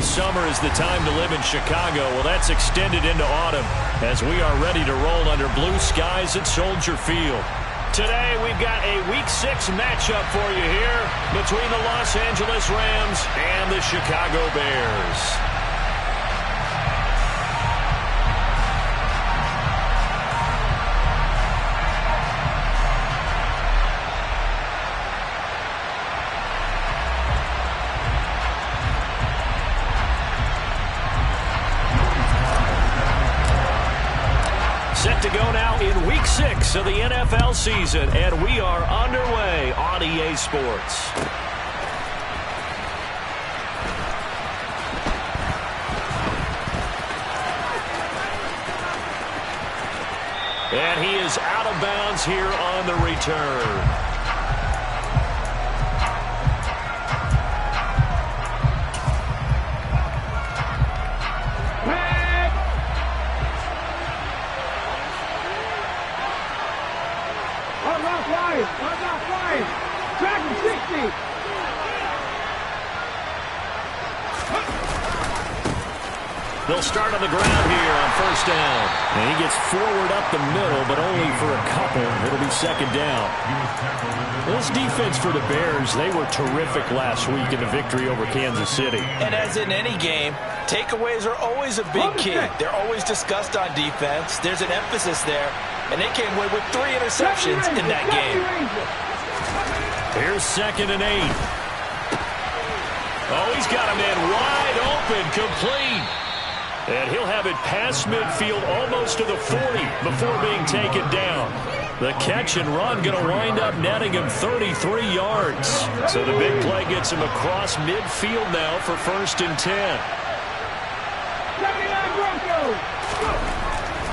say summer is the time to live in Chicago. Well, that's extended into autumn as we are ready to roll under blue skies at Soldier Field. Today, we've got a Week 6 matchup for you here between the Los Angeles Rams and the Chicago Bears. Set to go now in Week 6 of the NFL season, and we are underway on EA Sports. And he is out of bounds here on the return. They'll start on the ground here on first down. And he gets forward up the middle, but only for a couple. It'll be second down. This defense for the Bears, they were terrific last week in the victory over Kansas City. And as in any game, takeaways are always a big key. They're always discussed on defense. There's an emphasis there. And they came away with 3 interceptions in that game. Here's 2nd and 8. Oh, he's got a man wide open, complete. And he'll have it past midfield almost to the 40 before being taken down. The catch and run going to wind up netting him 33 yards. So the big play gets him across midfield now for 1st and 10.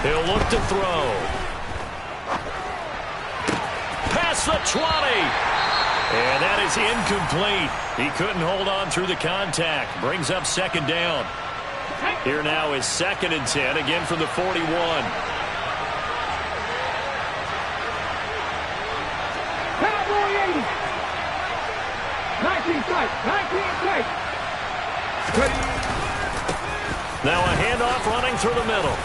He'll look to throw. Past the 20. And that is incomplete. He couldn't hold on through the contact. Brings up 2nd down. Here now is 2nd and 10, again from the 41. Now a handoff running through the middle.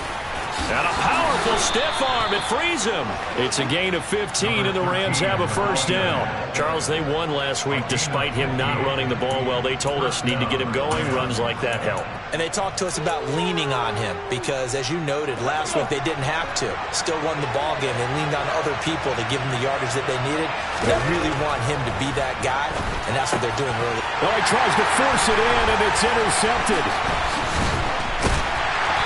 And a powerful stiff arm. It frees him. It's a gain of 15, and the Rams have a 1st down. Charles, they won last week despite him not running the ball well. They told us need to get him going. Runs like that help. And they talked to us about leaning on him because, as you noted, last week they didn't have to. Still won the ball game. They leaned on other people to give him the yardage that they needed. They really want him to be that guy, and that's what they're doing early. Oh, he tries to force it in, and it's intercepted.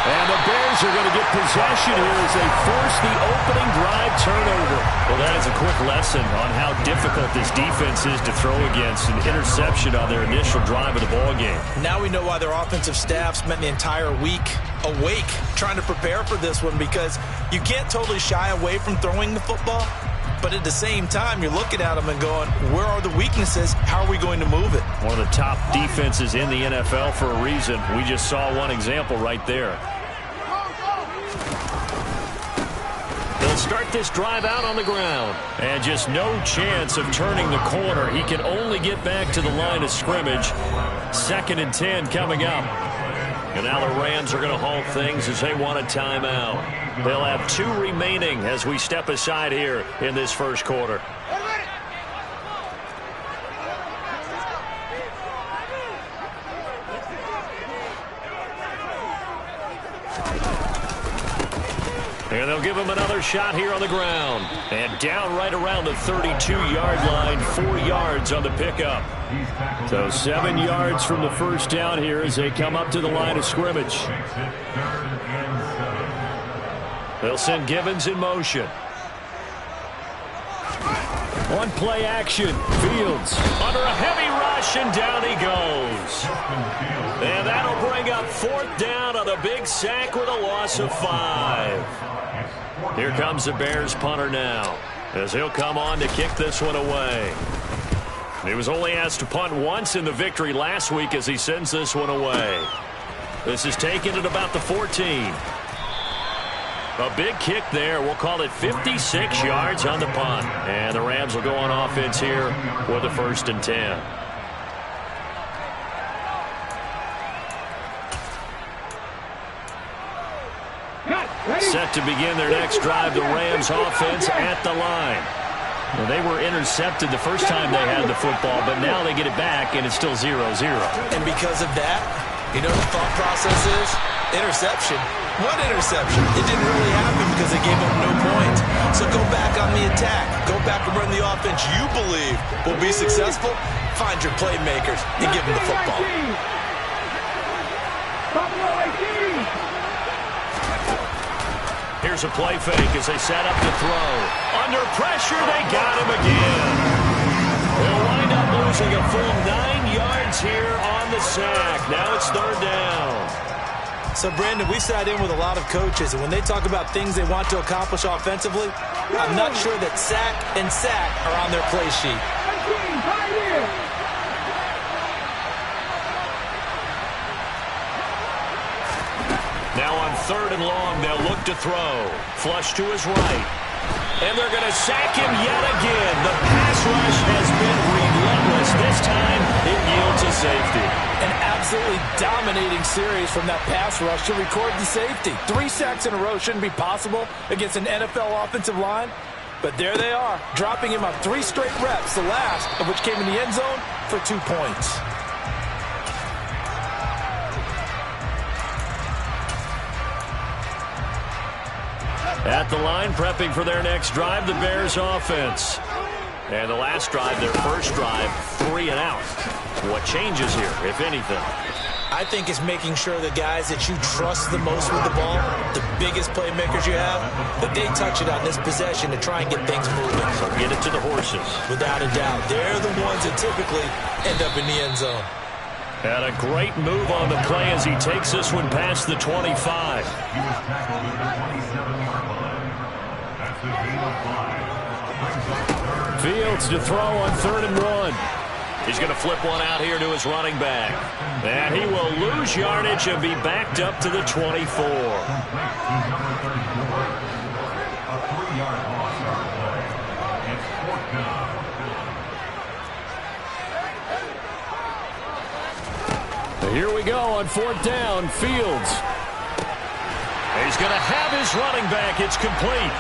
And the Bears are going to get possession here as they force the opening drive turnover. Well, that is a quick lesson on how difficult this defense is to throw against. An interception on their initial drive of the ball game. Now we know why their offensive staff spent the entire week awake trying to prepare for this one, because you can't totally shy away from throwing the football. But at the same time, you're looking at them and going, where are the weaknesses? How are we going to move it? One of the top defenses in the NFL for a reason. We just saw one example right there. They'll start this drive out on the ground. And just no chance of turning the corner. He can only get back to the line of scrimmage. 2nd and 10 coming up. And now the Rams are going to halt things as they want a timeout. They'll have 2 remaining as we step aside here in this first quarter. And they'll give him another shot here on the ground. And down right around the 32-yard line, 4 yards on the pickup. So 7 yards from the first down here as they come up to the line of scrimmage. They'll send Givens in motion. One play action. Fields under a heavy rush, and down he goes. And that'll bring up 4th down on the big sack with a loss of 5. Here comes the Bears punter now, as he'll come on to kick this one away. He was only asked to punt once in the victory last week as he sends this one away. This is taken at about the 14. A big kick there. We'll call it 56 yards on the punt. And the Rams will go on offense here with a 1st and 10. Set to begin their next drive, the Rams offense at the line. Well, they were intercepted the first time they had the football, but now they get it back, and it's still 0-0. And because of that, you know what the thought process is? Interception. What interception? It didn't really happen because they gave up no points. So go back on the attack. Go back and run the offense you believe will be successful. Find your playmakers and give them the football. Here's a play fake as they set up to throw. Under pressure, they got him again. They'll wind up losing a full 9 yards here on the sack. Now it's 3rd down. So, Brandon, we sat in with a lot of coaches, and when they talk about things they want to accomplish offensively, I'm not sure that sack and sack are on their play sheet. Now on 3rd and long, they'll look to throw. Flush to his right. And they're going to sack him yet again. The pass rush has been relentless. This time, it yields a safety. An absolutely dominating series from that pass rush to record the safety. 3 sacks in a row shouldn't be possible against an NFL offensive line. But there they are, dropping him on 3 straight reps, the last of which came in the end zone for 2 points. At the line, prepping for their next drive, the Bears offense. And the last drive, their first drive, 3 and out. What changes here, if anything? I think it's making sure the guys that you trust the most with the ball, the biggest playmakers you have, that they touch it on this possession to try and get things moving. So get it to the horses. Without a doubt. They're the ones that typically end up in the end zone. And a great move on the play as he takes this one past the 25. Fields to throw on 3rd and 1. He's going to flip one out here to his running back. And he will lose yardage and be backed up to the 24. Here we go on 4th down. Fields. He's going to have his running back. It's complete.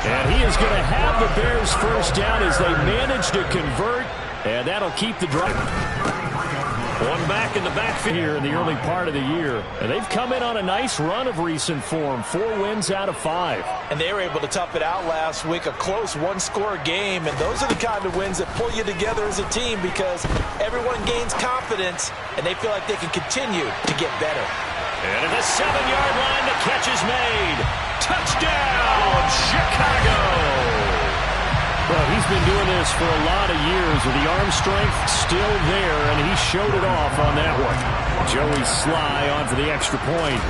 And he is going to have the Bears first down as they manage to convert. And that'll keep the drive. One back in the backfield here in the early part of the year. And they've come in on a nice run of recent form. 4 wins out of 5. And they were able to tough it out last week. A close one-score game. And those are the kind of wins that pull you together as a team because everyone gains confidence and they feel like they can continue to get better. And at the 7-yard line, the catch is made. Touchdown, Chicago! Well, he's been doing this for a lot of years with the arm strength still there, and he showed it off on that one. Joey Sly on for the extra point.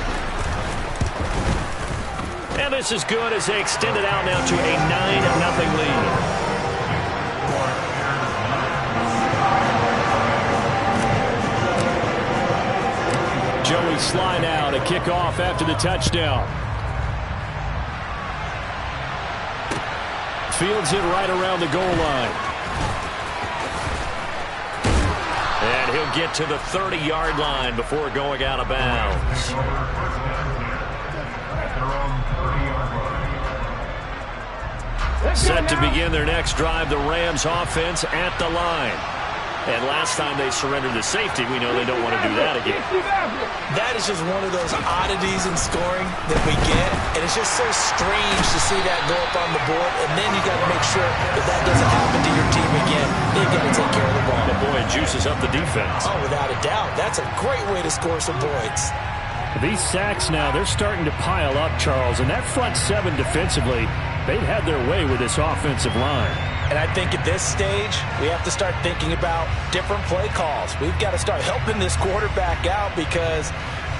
And this is good as they extend it out now to a 9-0 lead. Joey Sly now to kick off after the touchdown. Fields it right around the goal line. And he'll get to the 30-yard line before going out of bounds. Set to begin their next drive, the Rams offense at the line. And last time they surrendered to safety, we know they don't want to do that again. That is just one of those oddities in scoring that we get. And it's just so strange to see that go up on the board. And then you got to make sure that that doesn't happen to your team again. They've got to take care of the ball. But boy, it juices up the defense. Oh, without a doubt. That's a great way to score some points. These sacks now, they're starting to pile up, Charles. And that front 7 defensively, they've had their way with this offensive line. And I think at this stage, we have to start thinking about different play calls. We've got to start helping this quarterback out because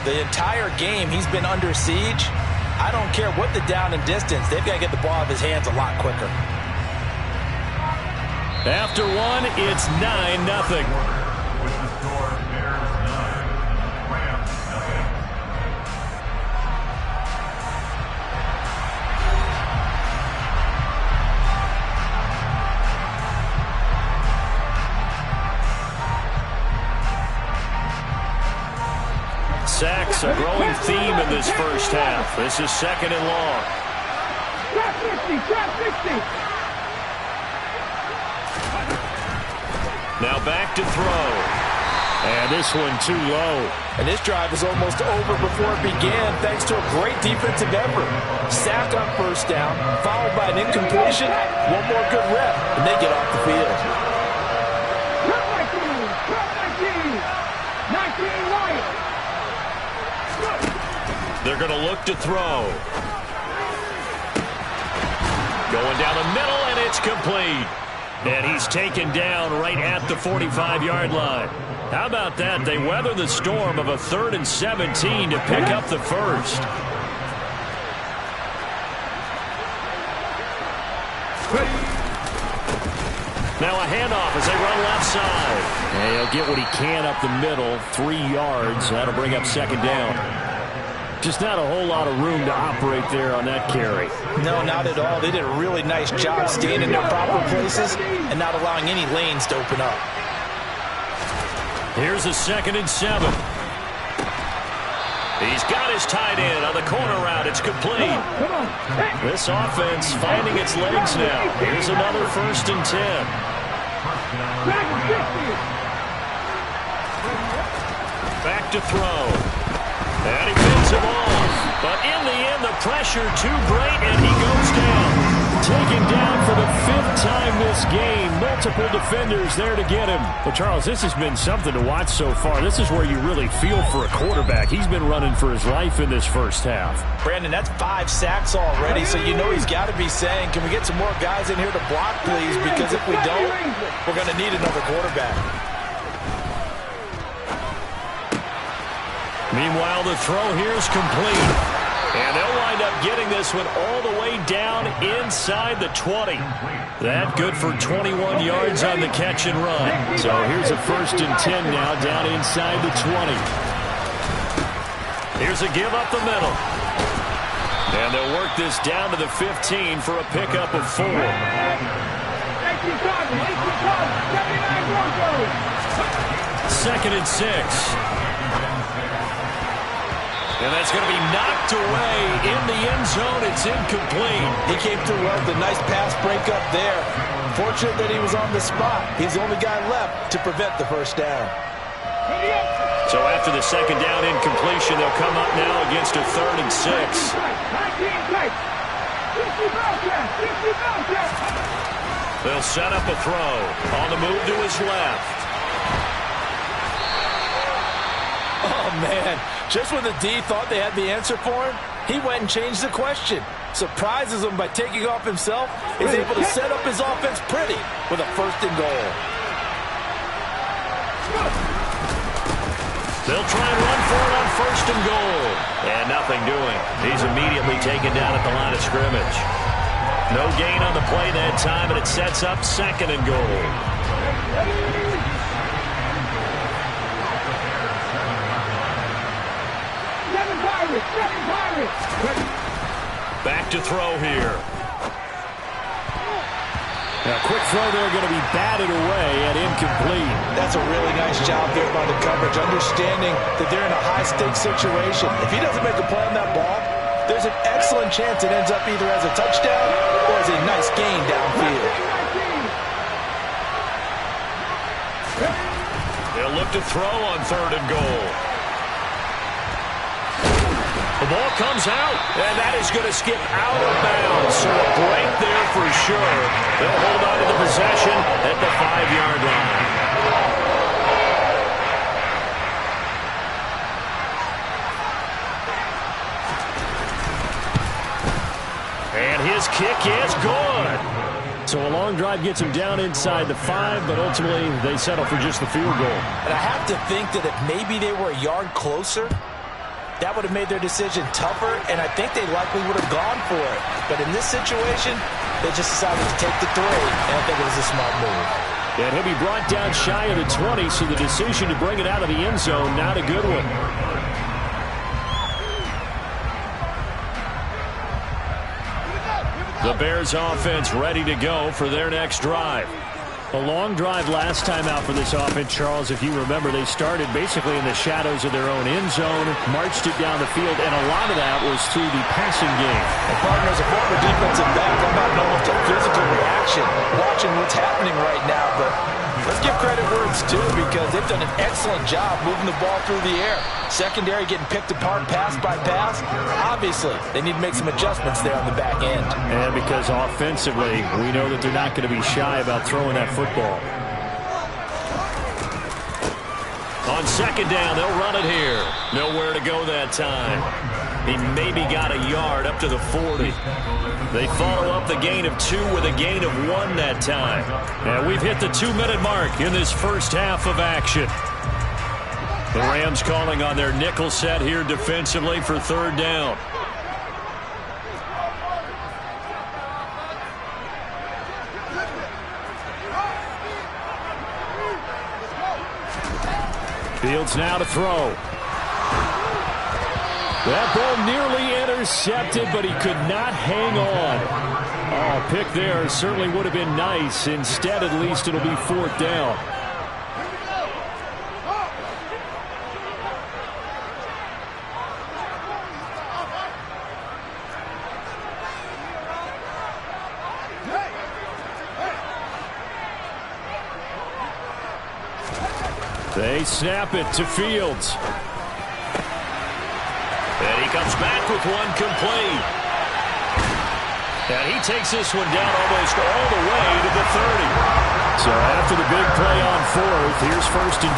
the entire game he's been under siege. I don't care what the down and distance. They've got to get the ball out of his hands a lot quicker. After one, it's 9-0. Sacks, a growing theme in this first half. This is second and long. Trap 60, trap 60. Now back to throw. And this one too low. And this drive is almost over before it began thanks to a great defensive effort. Sack on first down, followed by an incompletion, one more good rep, and they get off the field. Trap 19, 19 Wyatt. They're going to look to throw. Going down the middle, and it's complete. And he's taken down right at the 45-yard line. How about that? They weather the storm of a 3rd and 17 to pick up the first. Now a handoff as they run left side. And he'll get what he can up the middle, 3 yards. That'll bring up second down. Just not a whole lot of room to operate there on that carry. No, not at all. They did a really nice job staying in their proper places and not allowing any lanes to open up. Here's a 2nd and 7. He's got his tight end on the corner route. It's complete. This offense finding its legs now. Here's another 1st and 10. Back to throw. And he fends him off. But in the end, the pressure too great, and he goes down. Taken down for the 5th time this game. Multiple defenders there to get him. But, Charles, this has been something to watch so far. This is where you really feel for a quarterback. He's been running for his life in this first half. Brandon, that's 5 sacks already, so you know he's got to be saying, can we get some more guys in here to block, please? Because if we don't, we're going to need another quarterback. Meanwhile, the throw here is complete. And they'll wind up getting this one all the way down inside the 20. That good for 21 yards on the catch and run. So here's a 1st and 10 now down inside the 20. Here's a give up the middle. And they'll work this down to the 15 for a pickup of 4. 2nd and 6. And that's going to be knocked away in the end zone. It's incomplete. He came through well with a nice pass breakup there. Fortunate that he was on the spot. He's the only guy left to prevent the first down. So after the 2nd down incompletion, they'll come up now against a 3rd and 6. They'll set up a throw. On the move to his left. Oh, man. Just when the D thought they had the answer for him, he went and changed the question. Surprises him by taking off himself. He's able to set up his offense pretty with a 1st and goal. They'll try and run for it on 1st and goal. And nothing doing. He's immediately taken down at the line of scrimmage. No gain on the play that time, and it sets up 2nd and goal. Back to throw here. Now, quick throw there going to be batted away and incomplete. That's a really nice job there by the coverage, understanding that they're in a high-stakes situation. If he doesn't make a play on that ball, there's an excellent chance it ends up either as a touchdown or as a nice gain downfield. They'll look to throw on 3rd and goal. The ball comes out, and that is going to skip out of bounds. So a break there for sure. They'll hold on to the possession at the 5-yard line. And his kick is good. So a long drive gets him down inside the 5, but ultimately they settle for just the field goal. And I have to think that if maybe they were a yard closer, that would have made their decision tougher, and I think they likely would have gone for it. But in this situation, they just decided to take the 3, and I think it was a smart move. And he'll be brought down shy of the 20, so the decision to bring it out of the end zone, not a good one. The Bears offense ready to go for their next drive. A long drive last time out for this offense, Charles. If you remember, they started basically in the shadows of their own end zone, marched it down the field, and a lot of that was through the passing game. And partner, as a former defensive back, I'm not known for physical reaction watching what's happening right now, but let's give credit where it's due because they've done an excellent job moving the ball through the air. Secondary getting picked apart pass by pass. Obviously, they need to make some adjustments there on the back end. And because offensively, we know that they're not going to be shy about throwing that football. On second down, they'll run it here. Nowhere to go that time. He maybe got a yard up to the 40. They follow up the gain of 2 with a gain of 1 that time. And we've hit the 2-minute mark in this first half of action. The Rams calling on their nickel set here defensively for third down. Fields now to throw. That ball nearly intercepted, but he could not hang on. Oh, pick there certainly would have been nice. Instead, at least it'll be fourth down. They snap it to Fields. And he comes back with one complete. And he takes this one down almost all the way to the 30. So after the big play on fourth, here's first and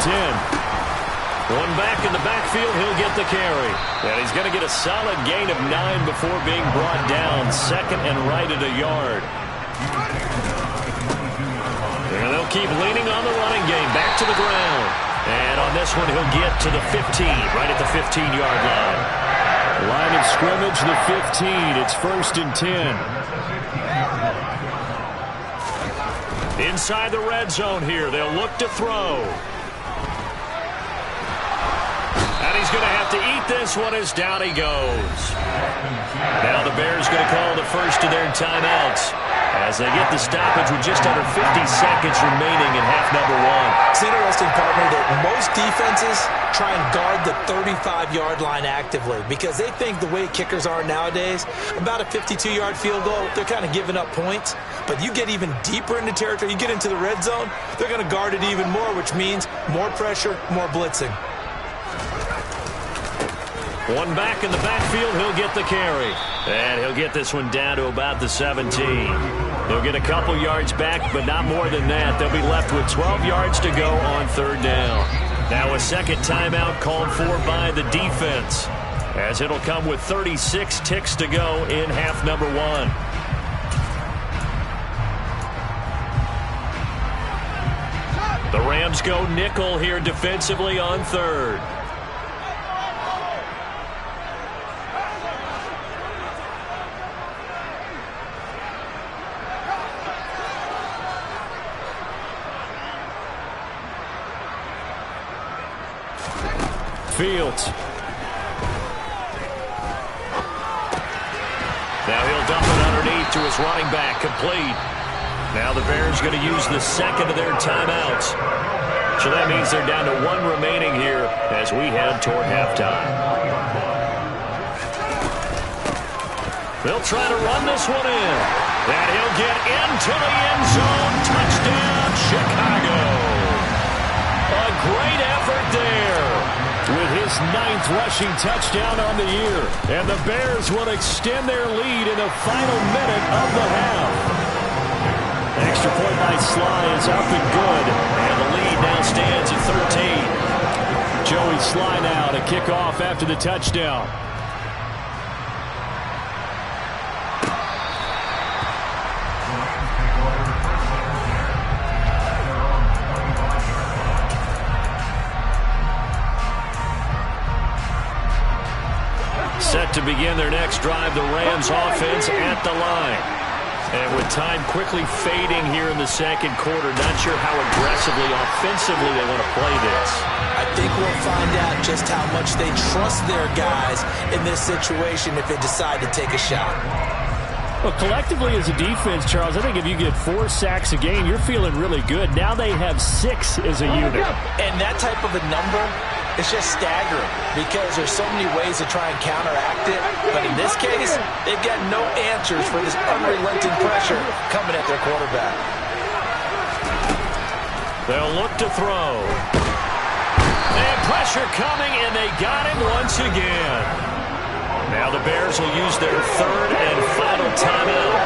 10. One back in the backfield, he'll get the carry. And he's going to get a solid gain of 9 before being brought down. Second and right at a yard. And they'll keep leaning on the running game. Back to the ground. And on this one, he'll get to the 15, right at the 15-yard line. Line of scrimmage, the 15. It's first and 10. Inside the red zone here. They'll look to throw. And he's going to have to eat this one as down he goes. Now the Bears going to call the first of their timeouts as they get the stoppage with just under 50 seconds remaining in half number 1. It's interesting, partner, that most defenses try and guard the 35-yard line actively because they think the way kickers are nowadays, about a 52-yard field goal, they're kind of giving up points. But you get even deeper into territory, you get into the red zone, they're going to guard it even more, which means more pressure, more blitzing. One back in the backfield, he'll get the carry. And he'll get this one down to about the 17. He'll get a couple yards back, but not more than that. They'll be left with 12 yards to go on third down. Now a second timeout called for by the defense, as it'll come with 36 ticks to go in half number 1. The Rams go nickel here defensively on third. Fields. Now he'll dump it underneath to his running back, complete. Now the Bears going to use the second of their timeouts. So that means they're down to 1 remaining here as we head toward halftime. They'll try to run this one in. And he'll get into the end zone. Touchdown, Chicago. A great effort there, with his 9th rushing touchdown on the year. And the Bears will extend their lead in the final minute of the half. Extra point by Sly is up and good. And the lead now stands at 13. Joey Sly now to kick off after the touchdown. Set to begin their next drive, the Rams offense at the line. And with time quickly fading here in the second quarter, not sure how aggressively, offensively they want to play this. I think we'll find out just how much they trust their guys in this situation if they decide to take a shot. Well, collectively as a defense, Charles, I think if you get 4 sacks a game, you're feeling really good. Now they have 6 as a unit. And that type of a number is just staggering because there's so many ways to try and counteract it. But in this case, they've got no answers for this unrelenting pressure coming at their quarterback. They'll look to throw. And pressure coming, and they got him once again. Now the Bears will use their 3rd and final timeout,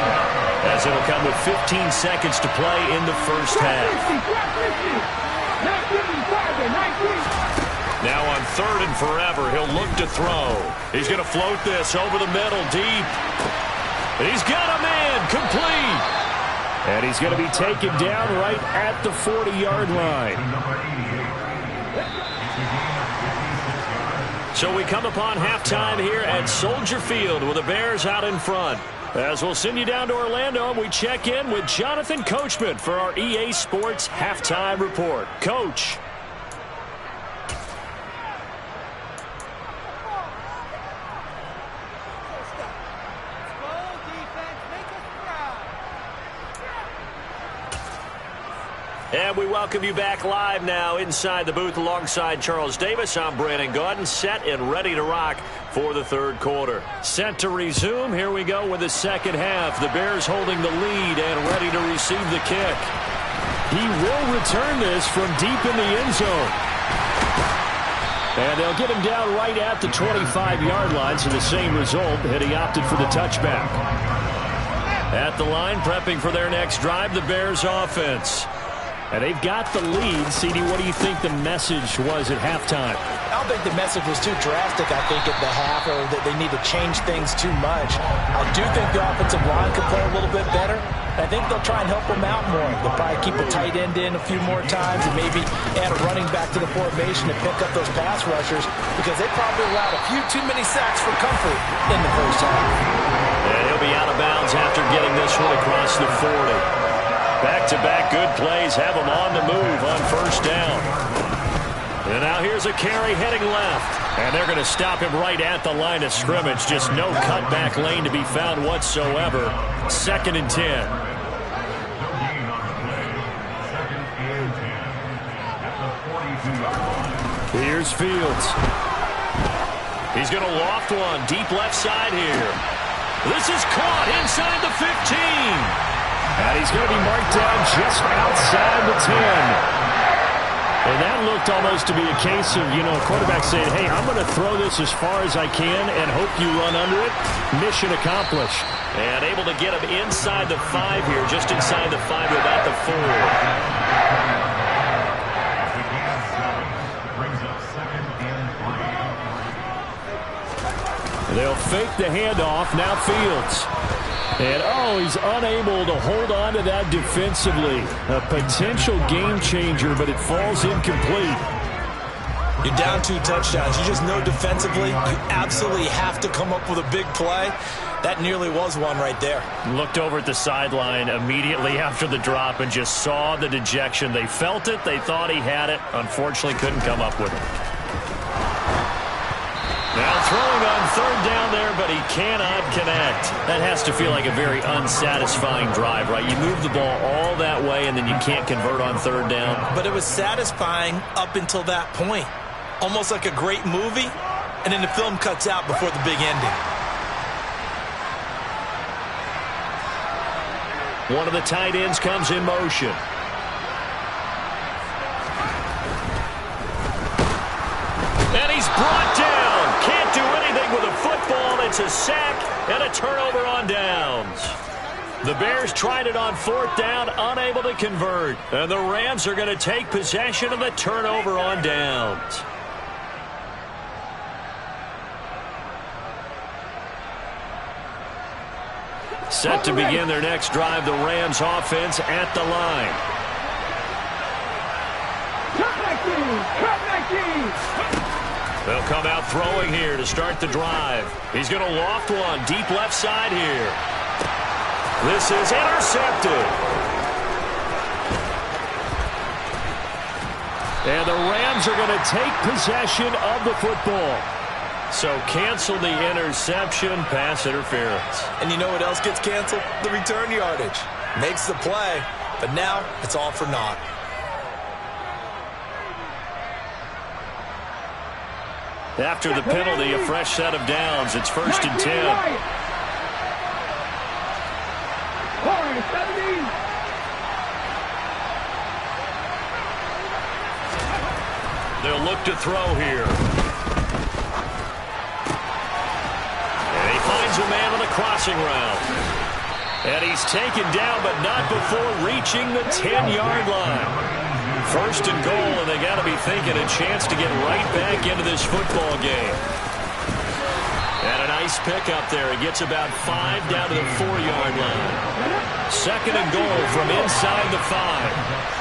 as it'll come with 15 seconds to play in the first half. Now on 3rd and forever, he'll look to throw. He's going to float this over the middle, deep. He's got a man, complete. And he's going to be taken down right at the 40-yard line. So we come upon halftime here at Soldier Field with the Bears out in front. As we'll send you down to Orlando, we check in with Jonathan Coachman for our EA Sports Halftime Report. Coach. And we welcome you back live now inside the booth alongside Charles Davis. I'm Brandon Gaudin, set and ready to rock for the 3rd quarter. Set to resume. Here we go with the second half. The Bears holding the lead and ready to receive the kick. He will return this from deep in the end zone. And they'll get him down right at the 25-yard line, so the same result, had he opted for the touchback. At the line, prepping for their next drive, the Bears offense. And they've got the lead. CD, what do you think the message was at halftime? I don't think the message was too drastic, I think, at the half, or that they need to change things too much. I do think the offensive line could play a little bit better. I think they'll try and help them out more. They'll probably keep a tight end in a few more times and maybe add a running back to the formation to pick up those pass rushers because they probably allowed a few too many sacks for comfort in the first half. And he'll be out of bounds after getting this one across the 40. Back-to-back good plays have them on the move on first down. And now here's a carry heading left. And they're going to stop him right at the line of scrimmage. Just no cutback lane to be found whatsoever. 2nd and 10. Here's Fields. He's going to loft one deep left side here. This is caught inside the 15. And he's going to be marked down just outside the 10. And that looked almost to be a case of, a quarterback saying, hey, I'm going to throw this as far as I can and hope you run under it. Mission accomplished. And able to get him inside the 5 here, just inside the 5 to about the 4. They'll fake the handoff. Now Fields. And, he's unable to hold on to that defensively. A potential game changer, but it falls incomplete. You're down 2 touchdowns. You just know defensively you absolutely have to come up with a big play. That nearly was one right there. Looked over at the sideline immediately after the drop and just saw the dejection. They felt it. They thought he had it. Unfortunately, couldn't come up with it. Now throwing on 3rd down there, but he cannot connect. That has to feel like a very unsatisfying drive, right? You move the ball all that way, and then you can't convert on 3rd down. But it was satisfying up until that point. Almost like a great movie, and then the film cuts out before the big ending. One of the tight ends comes in motion. And he's brought down. Can't do anything with a football. It's a sack and a turnover on downs. The Bears tried it on 4th down, unable to convert. And the Rams are going to take possession of the turnover on downs. Set to begin their next drive, the Rams offense at the line. They'll come out throwing here to start the drive. He's going to loft one deep left side here. This is intercepted. And the Rams are going to take possession of the football. So cancel the interception, pass interference. And you know what else gets canceled? The return yardage. Makes the play, but now it's all for naught. After the penalty, a fresh set of downs. It's 1st and 10. They'll look to throw here. And he finds a man on the crossing route. And he's taken down, but not before reaching the 10-yard line. 1st and goal, and they got to be thinking a chance to get right back into this football game. And a nice pickup there. He gets about 5 down to the 4-yard line. 2nd and goal from inside the 5.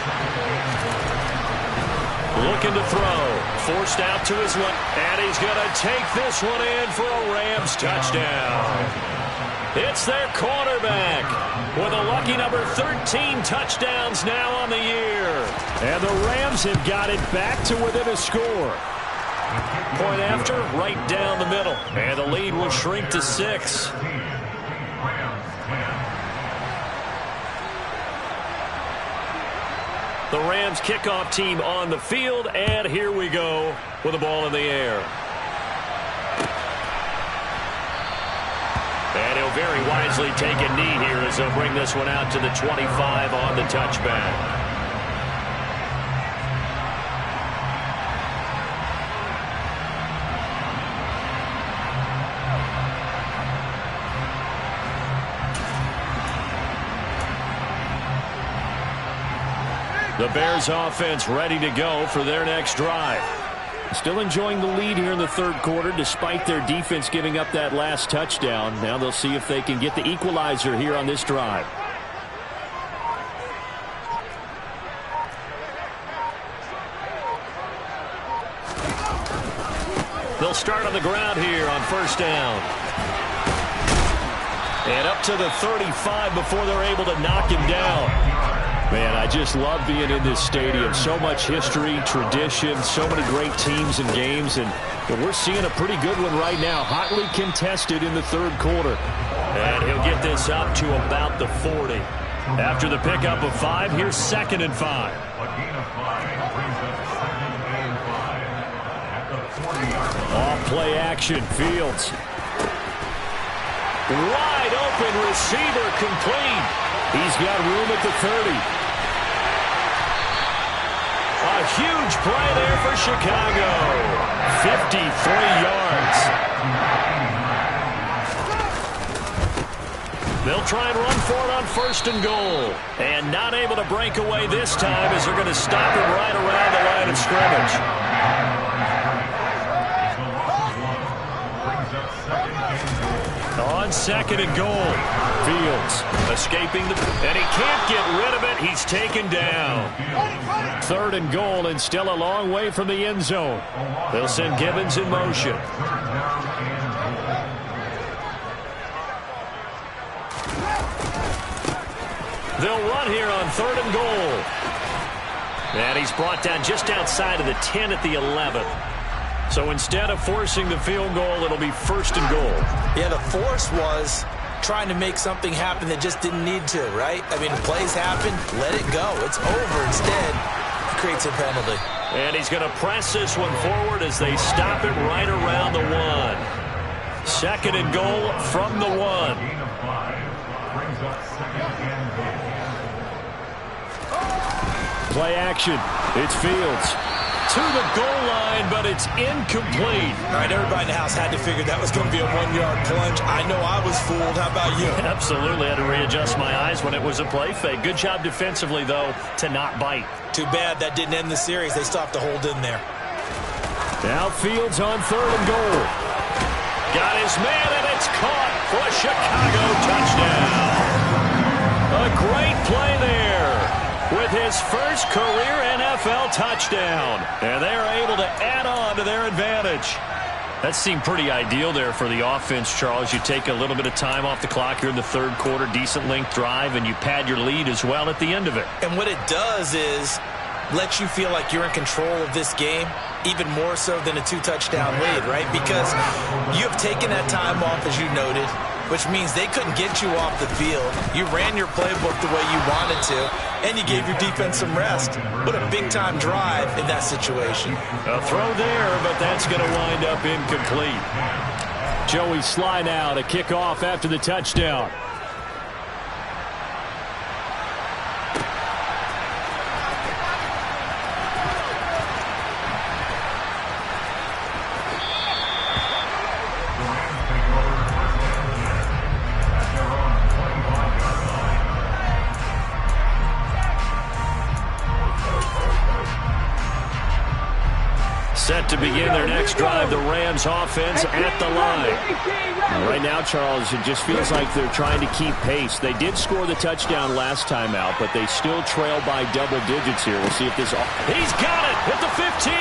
Looking to throw. Forced out to his left. And he's going to take this one in for a Rams touchdown. It's their quarterback with a lucky number 13 touchdowns now on the year. And the Rams have got it back to within a score. Point after, right down the middle. And the lead will shrink to 6. The Rams kickoff team on the field, and here we go with the ball in the air. And he'll very wisely take a knee here as they'll bring this one out to the 25 on the touchback. The Bears offense ready to go for their next drive. Still enjoying the lead here in the 3rd quarter despite their defense giving up that last touchdown. Now they'll see if they can get the equalizer here on this drive. They'll start on the ground here on 1st down. And up to the 35 before they're able to knock him down. Man, I just love being in this stadium. So much history, tradition, so many great teams and games. And we're seeing a pretty good one right now. Hotly contested in the 3rd quarter. And he'll get this up to about the 40. After the pickup of 5, here's 2nd and 5. Off play action, Fields. Wide open receiver complete. He's got room at the 30. A huge play there for Chicago. 53 yards. They'll try and run for it on 1st and goal. And not able to break away this time as they're going to stop him right around the line of scrimmage. On 2nd and goal, Fields escaping and he can't get rid of it. He's taken down. 3rd and goal and still a long way from the end zone. They'll send Gibbons in motion. They'll run here on 3rd and goal. And he's brought down just outside of the 10 at the 11th. So instead of forcing the field goal, it'll be 1st and goal. Yeah, the force was trying to make something happen that just didn't need to, right? I mean, plays happen, let it go. It's over. Instead, he creates a penalty. And he's going to press this one forward as they stop it right around the 1. 2nd and goal from the 1. Play action. It's Fields. To the goal line, but it's incomplete. All right, everybody in the house had to figure that was going to be a 1-yard plunge. I know I was fooled. How about you? Absolutely. I had to readjust my eyes when it was a play fake. Good job defensively, though, to not bite. Too bad that didn't end the series. They still have to hold in there. Now Fields on 3rd and goal. Got his man, and it's caught for a Chicago touchdown. A great play there. With his first career NFL touchdown. And they're able to add on to their advantage. That seemed pretty ideal there for the offense, Charles. You take a little bit of time off the clock here in the 3rd quarter, decent length drive, and you pad your lead as well at the end of it. And what it does is let you feel like you're in control of this game, even more so than a 2-touchdown lead, right? Because you have taken that time off, as you noted, which means they couldn't get you off the field. You ran your playbook the way you wanted to, and you gave your defense some rest. What a big-time drive in that situation. A throw there, but that's going to wind up incomplete. Joey Slye now to kick off after the touchdown. Set to begin their next drive, the Rams offense at the line. Right now, Charles, it just feels like they're trying to keep pace. They did score the touchdown last time out, but they still trail by double digits here. We'll see if this... He's got it at the 15!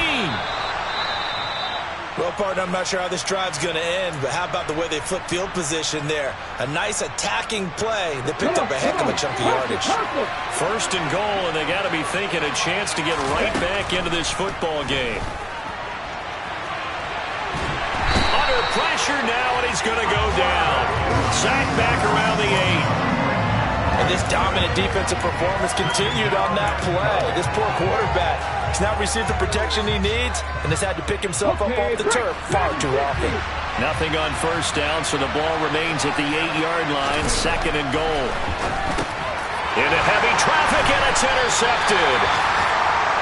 Well, partner, I'm not sure how this drive's going to end, but how about the way they flip field position there? A nice attacking play that picked up a heck of a chunk of yardage. First and goal, and they got to be thinking a chance to get right back into this football game. Pressure now, and he's going to go down. Sacked back around the 8. And this dominant defensive performance continued on that play. This poor quarterback has not received the protection he needs and has had to pick himself up off the turf far too often. Nothing on first down, so the ball remains at the 8-yard line. Second and goal. Into heavy traffic, and it's intercepted.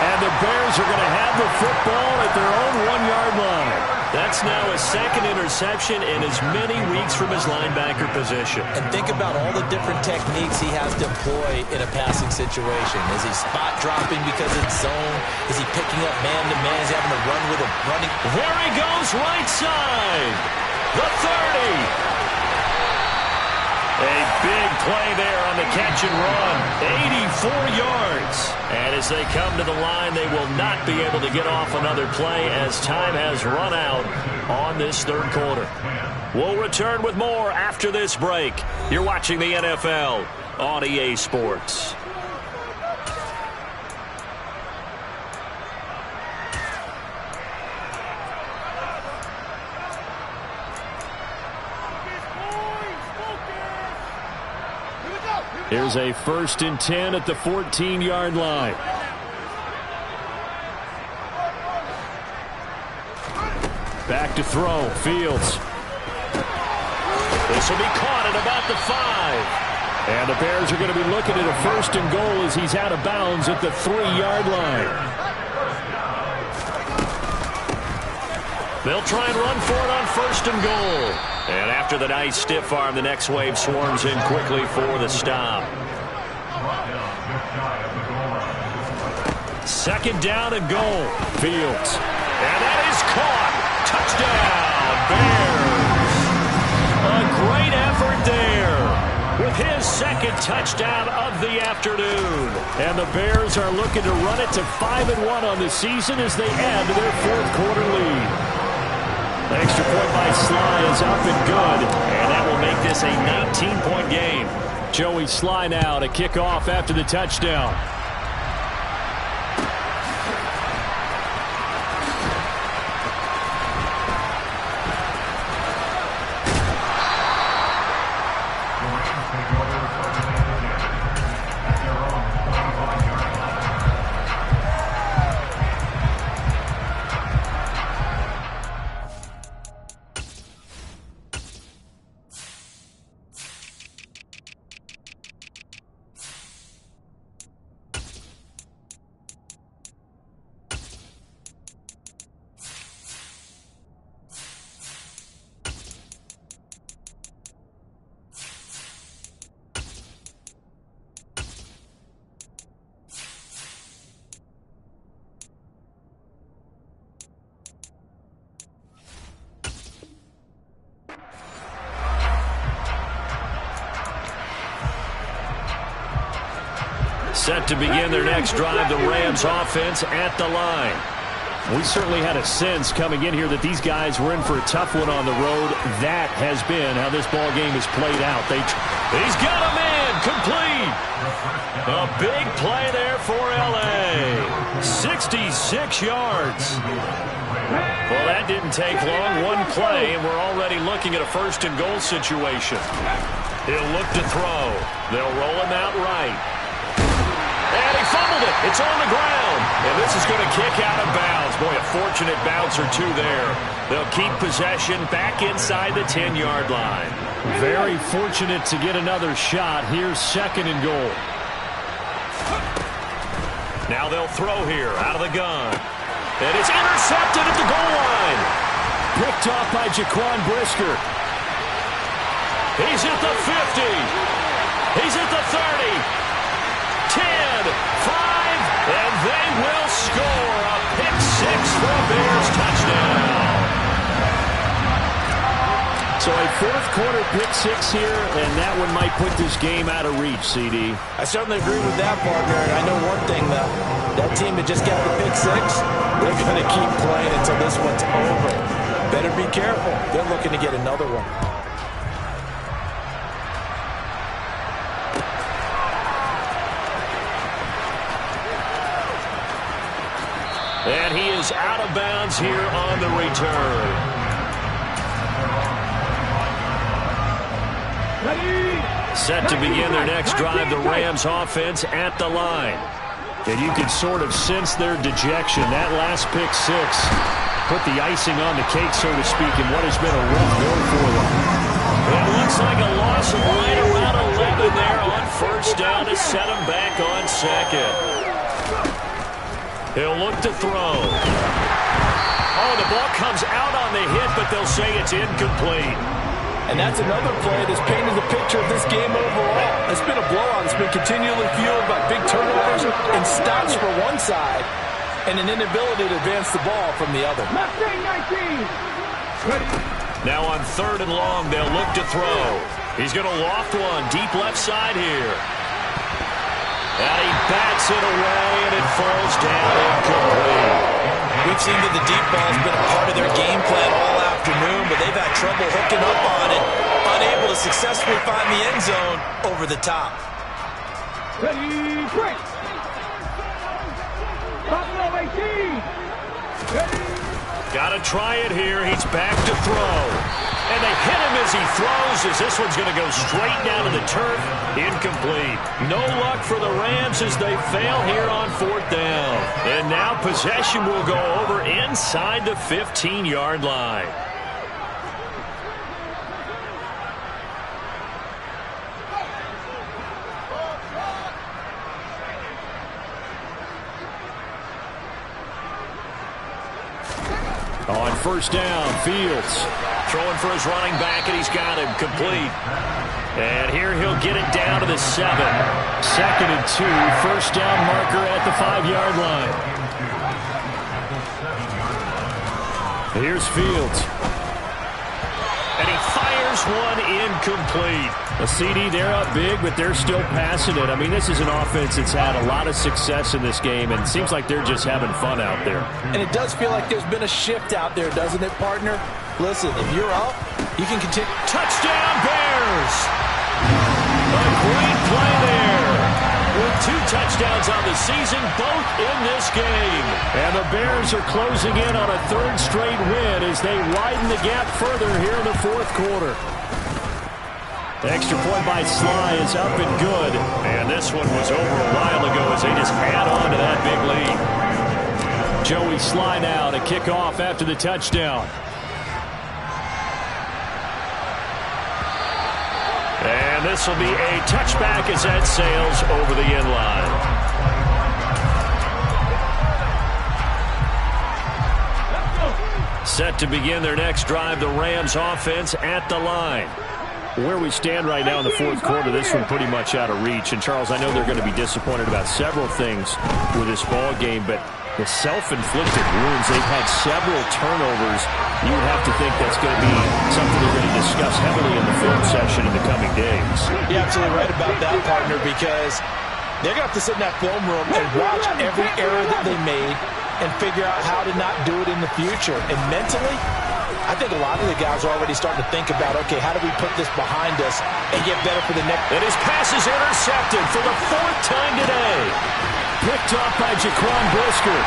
And the Bears are going to have the football at their own 1-yard line. That's now a second interception in as many weeks from his linebacker position. And think about all the different techniques he has to employ in a passing situation. Is he spot dropping because it's zone? Is he picking up man-to-man? Is he having to run with a running? There he goes, right side. The 30. A big play there on the catch and run. 84 yards. And as they come to the line, they will not be able to get off another play as time has run out on this third quarter. We'll return with more after this break. You're watching the NFL on EA Sports. Here's a 1st and 10 at the 14-yard line. Back to throw. Fields. This will be caught at about the 5. And the Bears are going to be looking at a 1st and goal as he's out of bounds at the 3-yard line. They'll try and run for it on 1st and goal. And after the nice stiff arm, the next wave swarms in quickly for the stop. 2nd down and goal. Fields. And that is caught. Touchdown, Bears. A great effort there with his 2nd touchdown of the afternoon. And the Bears are looking to run it to 5-1 on the season as they add to their 4th quarter lead. The extra point by Slye is up and good, and that will make this a 19-point game. Joey Slye now to kick off after the touchdown. Set to begin their next drive, the Rams offense at the line. We certainly had a sense coming in here that these guys were in for a tough one on the road. That has been how this ball game is played out. He's got him in. incomplete. A big play there for L.A. 66 yards. Well, that didn't take long. One play, and we're already looking at a first-and-goal situation. He'll look to throw. They'll roll him out right. And he fumbled it. It's on the ground. And this is going to kick out of bounds. Boy, a fortunate bounce or two there. They'll keep possession back inside the 10-yard line. Very fortunate to get another shot. Here's second and goal. Now they'll throw here out of the gun. And it's intercepted at the goal line. Picked off by Jaquan Brisker. He's at the 50. He's at the 30. 10, 5, and they will score a pick six for a Bears touchdown. So a fourth quarter pick six here, and that one might put this game out of reach, CD. I certainly agree with that, partner, and I know one thing, though. That team that just got the pick six, they're going to keep playing until this one's over. Better be careful. They're looking to get another one. And he is out of bounds here on the return. Set to begin their next drive, the Rams offense at the line. And you can sort of sense their dejection. That last pick six put the icing on the cake, so to speak, in what has been a rough go for them. It looks like a loss of right around 11 there on first down to set them back on second. He'll look to throw. Oh, the ball comes out on the hit, but they'll say it's incomplete. And that's another play that's painted the picture of this game overall. It's been a blowout. It's been continually fueled by big turnovers and stops for one side and an inability to advance the ball from the other. Mustang 19. Ready. Now on third and long, they'll look to throw. He's going to loft one deep left side here. And he bats it away, and it falls down incomplete. We've seen that the deep ball has been a part of their game plan all afternoon, but they've had trouble hooking up on it, unable to successfully find the end zone over the top. Ready, break. Buffalo 18. Ready. Got to try it here. He's back to throw. And they hit him as he throws, as this one's going to go straight down to the turf. Incomplete. No luck for the Rams as they fail here on fourth down. And now possession will go over inside the 15-yard line. On first down, Fields. Throwing for his running back, and he's got him complete. And here he'll get it down to the 7. Second and 2, first down marker at the 5-yard line. Here's Fields. And he fires one incomplete. A CD, they're up big, but they're still passing it. I mean, this is an offense that's had a lot of success in this game, and it seems like they're just having fun out there. And it does feel like there's been a shift out there, doesn't it, partner? Listen, if you're up, you can continue. Touchdown, Bears! A great play there. With 2 touchdowns on the season, both in this game. And the Bears are closing in on a 3rd straight win as they widen the gap further here in the fourth quarter. The extra point by Sly is up and good. And this one was over a while ago as they just add on to that big lead. Joey Sly now to kick off after the touchdown. And this will be a touchback as that sails over the end line. Set to begin their next drive, the Rams offense at the line. Where we stand right now in the fourth quarter, this one pretty much out of reach. And, Charles, I know they're going to be disappointed about several things with this ball game, but the self-inflicted wounds, they've had several turnovers. You would have to think that's going to be something they're going to discuss heavily in the film session in the coming days. You're absolutely right about that, partner, because they're going to have to sit in that film room and watch every error that they made and figure out how to not do it in the future. And mentally, I think a lot of the guys are already starting to think about, okay, how do we put this behind us and get better for the next. And his pass is intercepted for the 4th time today. Picked off by Jaquan Brisker.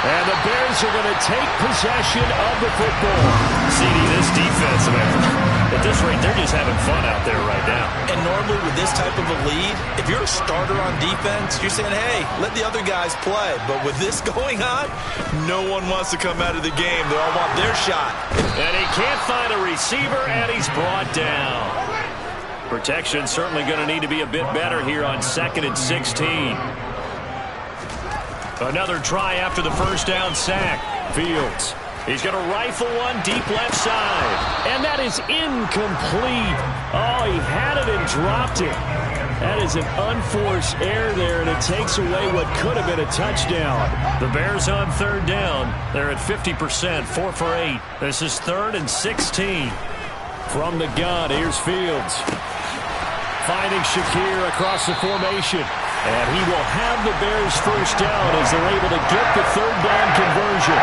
And the Bears are going to take possession of the football. CD, this defense, man, at this rate, they're just having fun out there right now. And normally with this type of a lead, if you're a starter on defense, you're saying, hey, let the other guys play. But with this going on, no one wants to come out of the game. They all want their shot. And he can't find a receiver, and he's brought down. Protection certainly going to need to be a bit better here on 2nd and 16. Another try after the first down sack. Fields. He's going to rifle one deep left side. And that is incomplete. Oh, he had it and dropped it. That is an unforced error there, and it takes away what could have been a touchdown. The Bears on 3rd down. They're at 50%, 4 for 8. This is 3rd and 16. From the gun, here's Fields. Finding Shakir across the formation. And he will have the Bears first down as they're able to get the 3rd down conversion.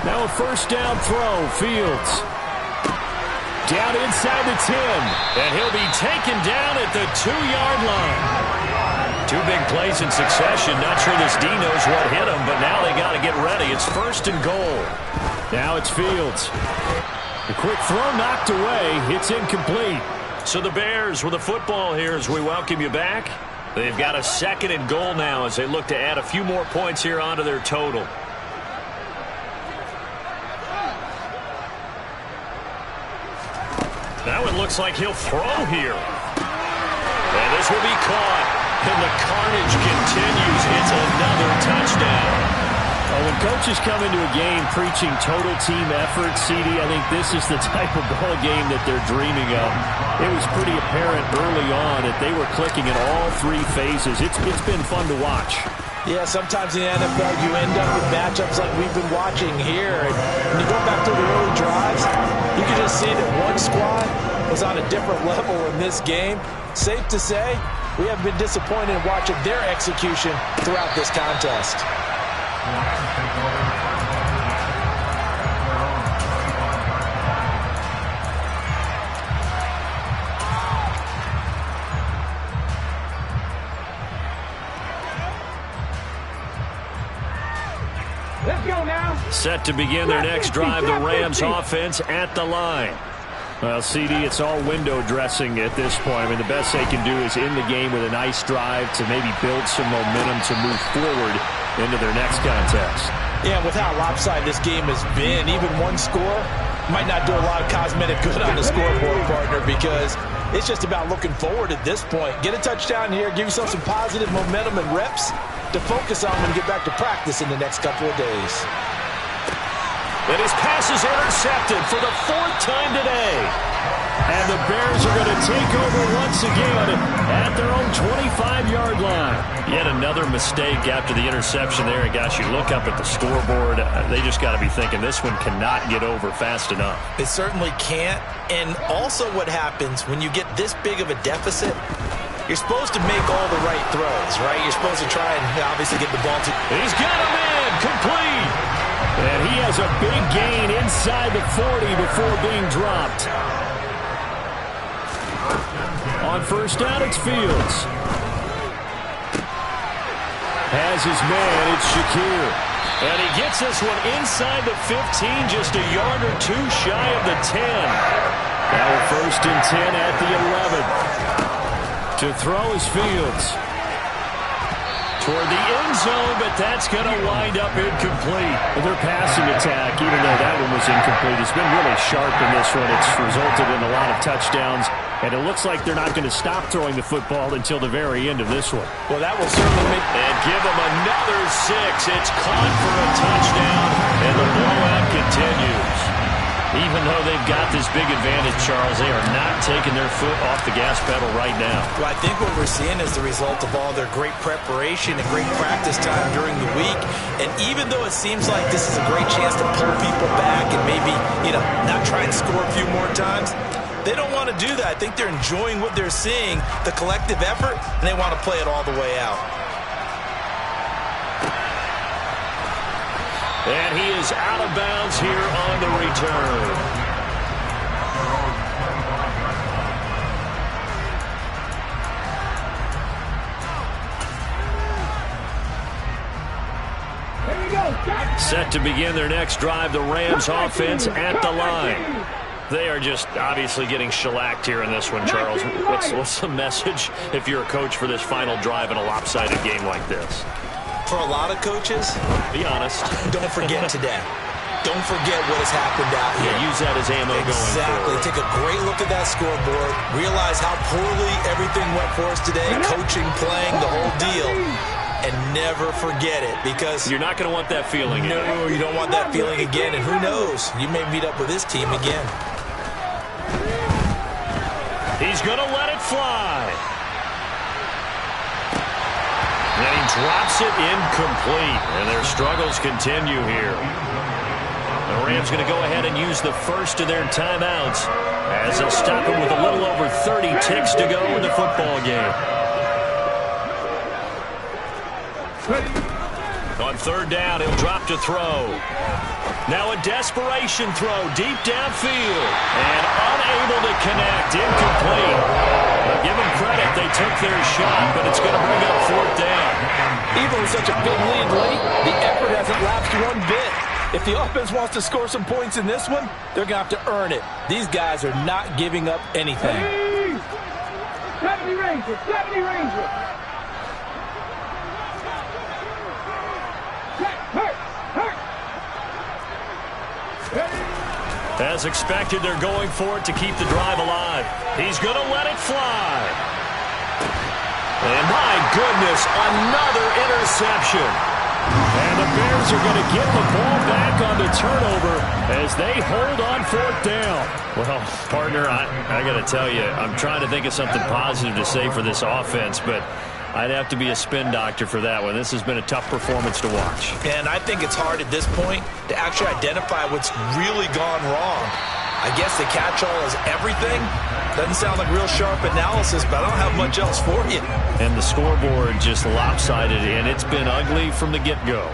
Now a first down throw, Fields. Down inside the 10. And he'll be taken down at the 2-yard line. 2 big plays in succession. Not sure this D knows what hit him, but now they got to get ready. It's 1st and goal. Now it's Fields. The quick throw knocked away. It's incomplete. So the Bears with the football here as we welcome you back. They've got a 2nd and goal now as they look to add a few more points here onto their total. Now it looks like he'll throw here. And this will be caught. And the carnage continues. It's another touchdown. Well, when coaches come into a game preaching total team effort, CD, I think this is the type of ball game that they're dreaming of. It was pretty apparent early on that they were clicking in all 3 phases. It's been fun to watch. Yeah, sometimes in the NFL you end up with matchups like we've been watching here. And when you go back to the early drives, you can just see that one squad was on a different level in this game. Safe to say, we haven't been disappointed in watching their execution throughout this contest. Let's go now. Set to begin their next drive, the Rams offense at the line. Well, CD, it's all window dressing at this point. I mean, the best they can do is in the game with a nice drive to maybe build some momentum to move forward into their next contest. Yeah, with how lopsided this game has been, even one score might not do a lot of cosmetic good on the scoreboard, partner, because it's just about looking forward at this point. Get a touchdown here, give yourself some positive momentum and reps to focus on when you get back to practice in the next couple of days. And his pass is intercepted for the 4th time today. And the Bears are going to take over once again at their own 25-yard line. Yet another mistake after the interception there. And gosh, you look up at the scoreboard, they just got to be thinking this one cannot get over fast enough. It certainly can't. And also what happens when you get this big of a deficit, you're supposed to make all the right throws, right? You're supposed to try and obviously get the ball to... He's got him in, complete. And he has a big gain inside the 40 before being dropped. On first down, it's Fields. Has his man, it's Shakir. And he gets this one inside the 15, just a yard or 2 shy of the 10. Now a 1st and 10 at the 11. To throw is Fields. Toward the end zone, but that's going to wind up incomplete. Well, their passing attack, even though that one was incomplete, has been really sharp in this one. It's resulted in a lot of touchdowns, and it looks like they're not going to stop throwing the football until the very end of this one. Well, that will certainly make... And give them another 6. It's caught for a touchdown, and the blowout continues. Even though they've got this big advantage, Charles, they are not taking their foot off the gas pedal right now. Well, I think what we're seeing is the result of all their great preparation and great practice time during the week. And even though it seems like this is a great chance to pull people back and maybe, not try and score a few more times, they don't want to do that. I think they're enjoying what they're seeing, the collective effort, and they want to play it all the way out. And he is out of bounds here on the return. Set to begin their next drive, the Rams offense at the line. They are just obviously getting shellacked here in this one, Charles. What's the message if you're a coach for this final drive in a lopsided game like this? For a lot of coaches, be honest. Don't forget today. Don't forget what has happened out here. Yeah, use that as ammo going forward. Exactly. Take a great look at that scoreboard. Realize how poorly everything went for us today. Coaching, playing, the whole deal. And never forget it, because you're not going to want that feeling again. No, you don't want that feeling again. And who knows? You may meet up with this team again. He's going to let it fly. And he drops it incomplete. And their struggles continue here. The Rams going to go ahead and use the first of their timeouts as they'll stop him with a little over 30 ticks to go in the football game. On third down, he'll drop to throw. Now a desperation throw deep downfield. And unable to connect. Incomplete. Give them credit. They took their shot, but it's going to bring up fourth down. Even with such a big lead late, the effort hasn't lapsed one bit. If the offense wants to score some points in this one, they're going to have to earn it. These guys are not giving up anything. 70 Rangers, 70 Rangers. As expected, they're going for it to keep the drive alive. He's going to let it fly. And my goodness, another interception. And the Bears are going to get the ball back on the turnover as they hold on fourth down. Well, partner, I got to tell you, I'm trying to think of something positive to say for this offense, but I'd have to be a spin doctor for that one. This has been a tough performance to watch. And I think it's hard at this point to actually identify what's really gone wrong. I guess the catch-all is everything. Doesn't sound like real sharp analysis, but I don't have much else for you. And the scoreboard just lopsided, and it's been ugly from the get-go.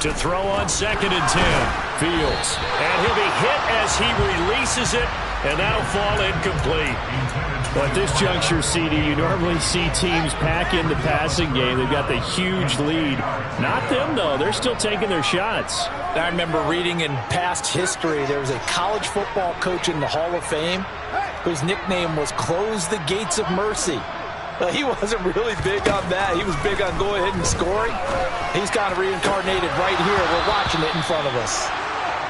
To throw on 2nd and 10. Fields. And he'll be hit as he releases it, and that'll fall incomplete. Well, at this juncture, CD, you normally see teams pack in the passing game. They've got the huge lead. Not them, though. They're still taking their shots. I remember reading in past history, there was a college football coach in the Hall of Fame whose nickname was Close the Gates of Mercy. He wasn't really big on that. He was big on going ahead and scoring. He's kind of reincarnated right here. We're watching it in front of us.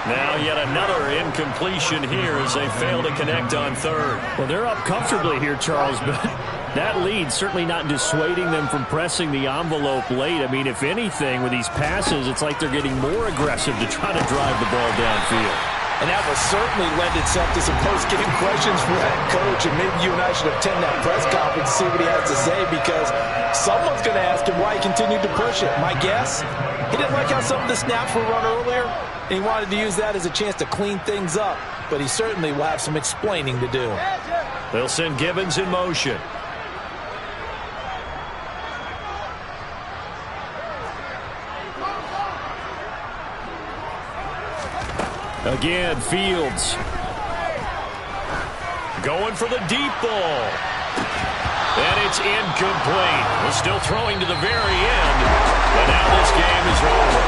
Now yet another incompletion here as they fail to connect on third. Well, they're up comfortably here, Charles, but that lead certainly not dissuading them from pressing the envelope late. I mean, if anything, with these passes, it's like they're getting more aggressive to try to drive the ball downfield. And that will certainly lend itself to some post-game questions for that coach. And maybe you and I should attend that press conference to see what he has to say, because someone's going to ask him why he continued to push it. My guess, he didn't like how some of the snaps were run earlier, and he wanted to use that as a chance to clean things up. But he certainly will have some explaining to do. They'll send Gibbons in motion. Again, Fields. Going for the deep ball. And it's incomplete. We're still throwing to the very end. But now this game is over.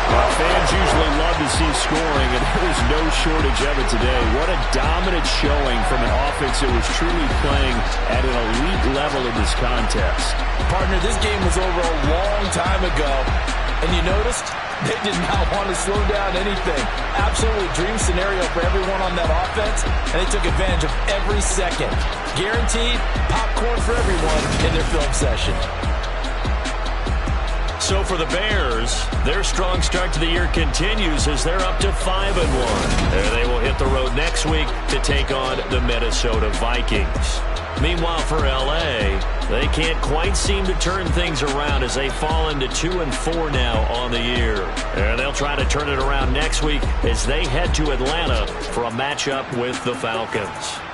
Well, fans usually love to see scoring, and there's no shortage of it today. What a dominant showing from an offense that was truly playing at an elite level in this contest. Partner, this game was over a long time ago. And you noticed? They did not want to slow down anything. Absolutely dream scenario for everyone on that offense, and they took advantage of every second. Guaranteed popcorn for everyone in their film session. So for the Bears, their strong start to the year continues as they're up to 5-1. They will hit the road next week to take on the Minnesota Vikings. Meanwhile, for L.A., they can't quite seem to turn things around as they fall into 2-4 now on the year. And they'll try to turn it around next week as they head to Atlanta for a matchup with the Falcons.